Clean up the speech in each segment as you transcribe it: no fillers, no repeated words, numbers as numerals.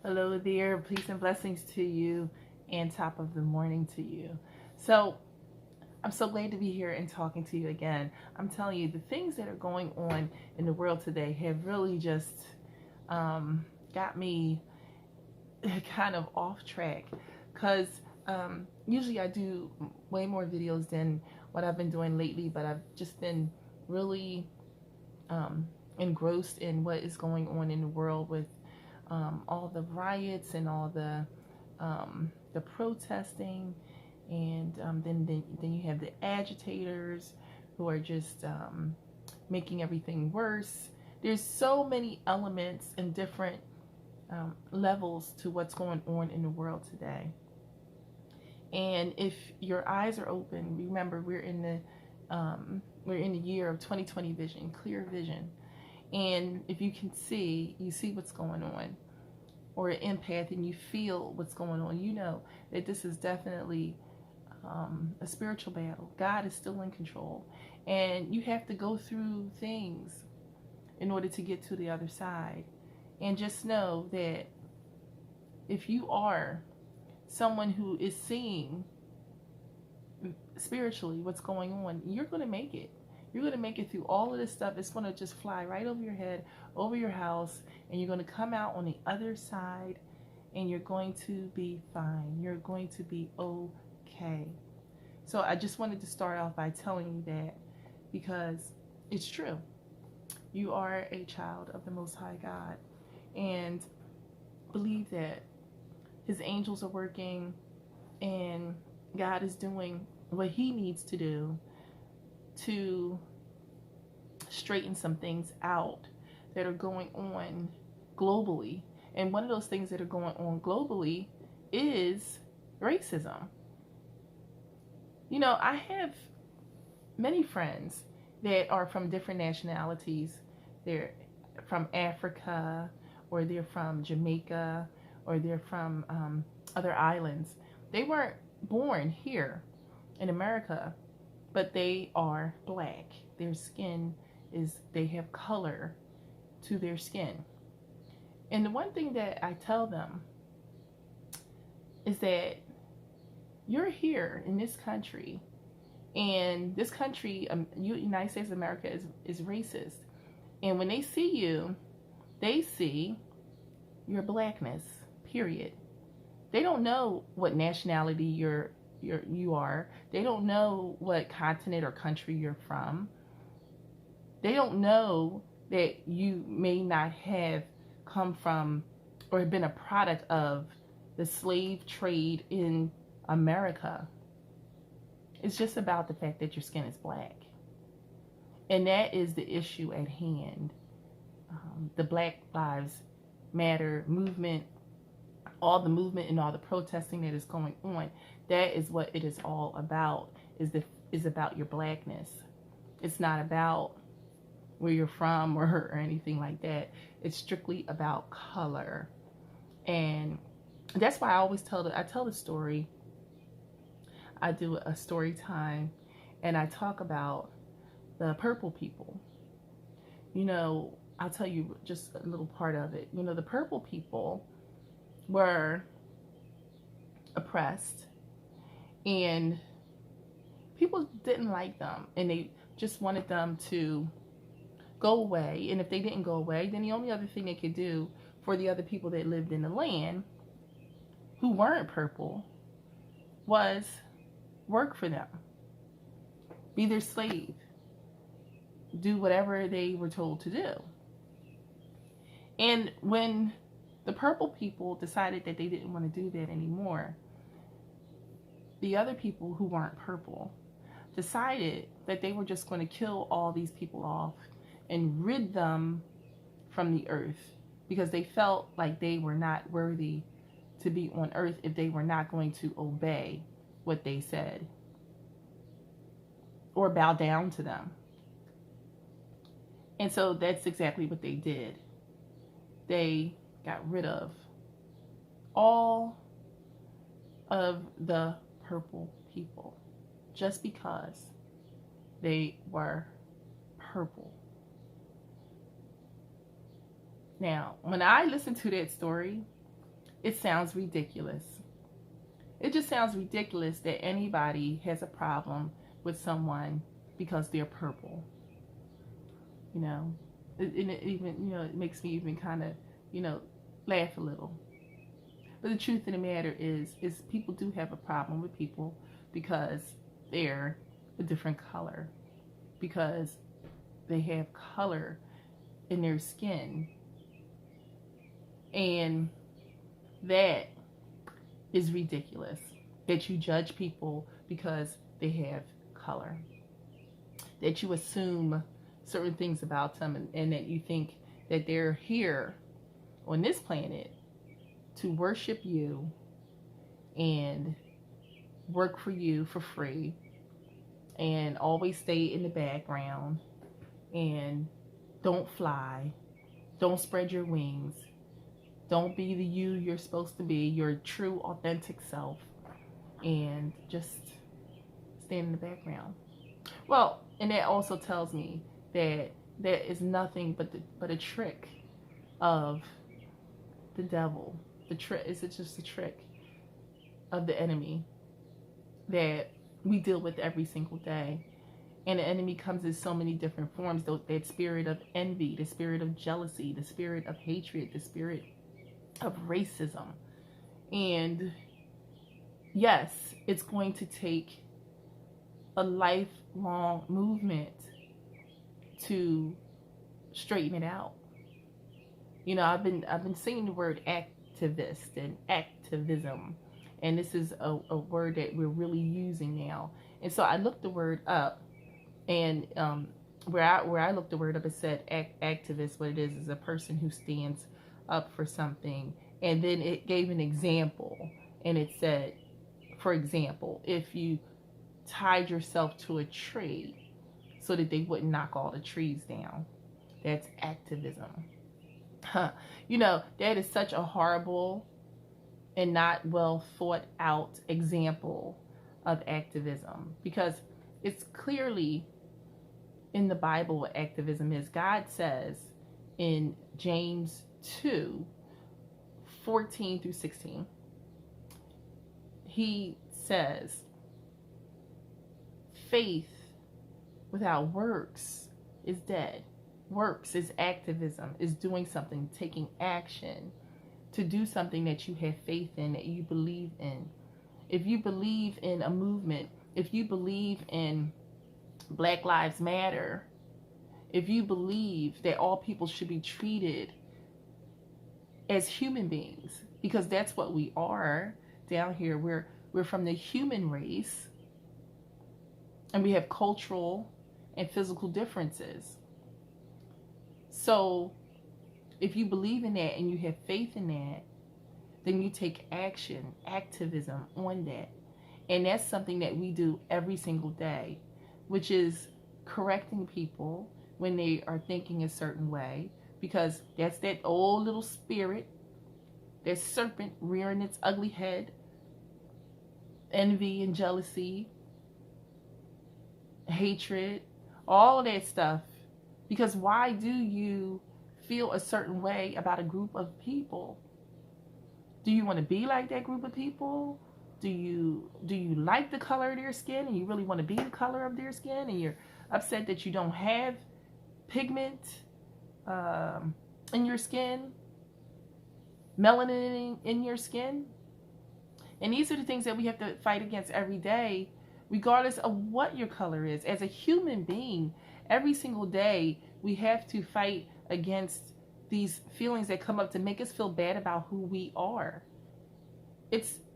Hello there, peace and blessings to you, and top of the morning to you. So, I'm so glad to be here and talking to you again. I'm telling you, the things that are going on in the world today have really just got me kind of off track because usually I do way more videos than what I've been doing lately, but I've just been really engrossed in what is going on in the world with all the riots and all the protesting, and then you have the agitators who are just making everything worse. There's so many elements and different levels to what's going on in the world today. And if your eyes are open, remember we're in the year of 2020 vision, clear vision. And if you can see, you see what's going on, or an empath and you feel what's going on, you know that this is definitely a spiritual battle. God is still in control. And you have to go through things in order to get to the other side. And just know that if you are someone who is seeing spiritually what's going on, you're going to make it. You're going to make it through all of this stuff. It's going to just fly right over your head, over your house, and you're going to come out on the other side, and you're going to be fine. You're going to be okay. So I just wanted to start off by telling you that, because it's true. You are a child of the Most High God, and believe that His angels are working, and God is doing what He needs to do to straighten some things out that are going on globally. And one of those things that are going on globally is racism. You know, I have many friends that are from different nationalities. They're from Africa, or they're from Jamaica, or they're from other islands. They weren't born here in America, but they are black. Their skin they have color to their skin. And the one thing that I tell them is that you're here in this country, and this country, United States of America, is racist. And when they see your blackness, period. They don't know what nationality you are. They don't know what continent or country you're from. They don't know that you may not have come from or been a product of the slave trade in America. It's just about the fact that your skin is black. And that is the issue at hand. The Black Lives Matter movement, all the movement and all the protesting that is going on, that is what it is all about, is about your blackness. It's not about where you're from or anything like that. It's strictly about color. And that's why I always tell the story. I do a story time, and I talk about the purple people. You know, I'll tell you just a little part of it. You know, the purple people were oppressed, and people didn't like them, and they just wanted them to go away. And if they didn't go away, then the only other thing they could do for the other people that lived in the land who weren't purple was work for them, be their slave, do whatever they were told to do. And when the purple people decided that they didn't want to do that anymore, the other people who weren't purple decided that they were just going to kill all these people off and rid them from the earth, because they felt like they were not worthy to be on earth if they were not going to obey what they said or bow down to them. And so that's exactly what they did. They got rid of all of the purple people just because they were purple. Now, when I listen to that story, it sounds ridiculous. It just sounds ridiculous that anybody has a problem with someone because they're purple. You know, it even, it makes me even kind of, laugh a little. But the truth of the matter is people do have a problem with people because they're a different color, because they have color in their skin, and that is ridiculous, that you judge people because they have color, that you assume certain things about them, and that you think that they're here on this planet to worship you and work for you for free and always stay in the background and don't fly, don't spread your wings, don't be the you're supposed to be, your true authentic self, and just stand in the background. Well, and that also tells me that that is nothing but a trick of the devil. The trick is just a trick of the enemy that we deal with every single day. And the enemy comes in so many different forms. That spirit of envy, the spirit of jealousy, the spirit of hatred, the spirit of racism. And yes, it's going to take a lifelong movement to straighten it out. I've been saying the word activist and activism, and this is a word that we're really using now. And so I looked the word up, and where I looked the word up, it said activist. What it is a person who stands up for something. And then it gave an example, and it said, for example, if you tied yourself to a tree so that they wouldn't knock all the trees down, that's activism. That is such a horrible and not well thought out example of activism, because it's clearly in the Bible what activism is. God says in James 2:14-16, he says, faith without works is dead. Works is activism, is doing something, taking action to do something that you have faith in, that you believe in. If you believe in a movement, if you believe in Black Lives Matter, if you believe that all people should be treated as human beings, because that's what we are down here. We're from the human race, and we have cultural and physical differences. So if you believe in that and you have faith in that, then you take action, activism on that. And that's something that we do every single day, which is correcting people when they are thinking a certain way, because that's that old little spirit, that serpent rearing its ugly head, envy and jealousy, hatred, all of that stuff. Because why do you feel a certain way about a group of people? Do you want to be like that group of people? Do you like the color of their skin, and you really want to be the color of their skin, and you're upset that you don't have pigment in your skin, melanin in your skin? And these are the things that we have to fight against every day, regardless of what your color is. As a human being, every single day we have to fight against these feelings that come up to make us feel bad about who we are.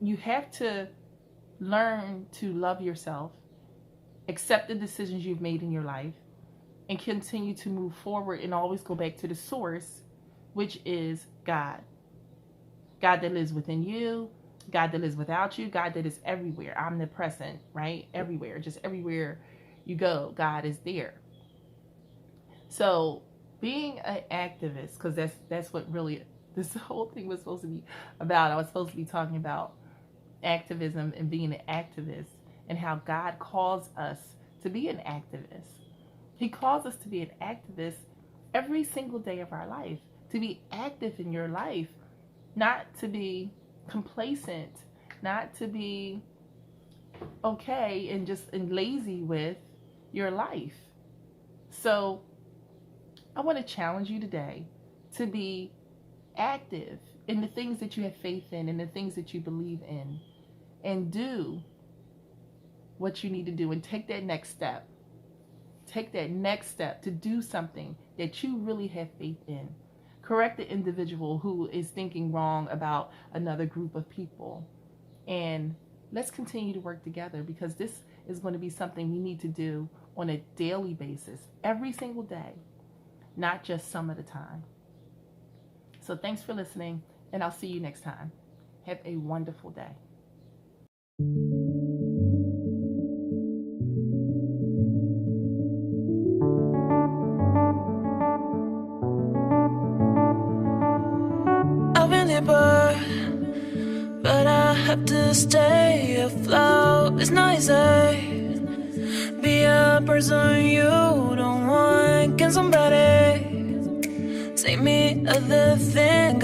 You have to learn to love yourself, accept the decisions you've made in your life, and continue to move forward and always go back to the source, which is God. God that lives within you, God that lives without you, God that is everywhere, omnipresent, right? Everywhere, just everywhere you go, God is there. So being an activist, because that's what really this whole thing was supposed to be about. I was supposed to be talking about activism and being an activist, and how God calls us to be an activist. He calls us to be an activist every single day of our life, to be active in your life not to be complacent, not to be okay and lazy with your life. So I want to challenge you today to be active in the things that you have faith in and the things that you believe in, and do what you need to do and take that next step. Take that next step to do something that you really have faith in. Correct the individual who is thinking wrong about another group of people. And let's continue to work together, because this is going to be something we need to do on a daily basis, every single day, not just some of the time. So thanks for listening, and I'll see you next time. Have a wonderful day. I've been hit but I have to stay afloat. It's not easy. Be a person you don't want. Can somebody take me other thing?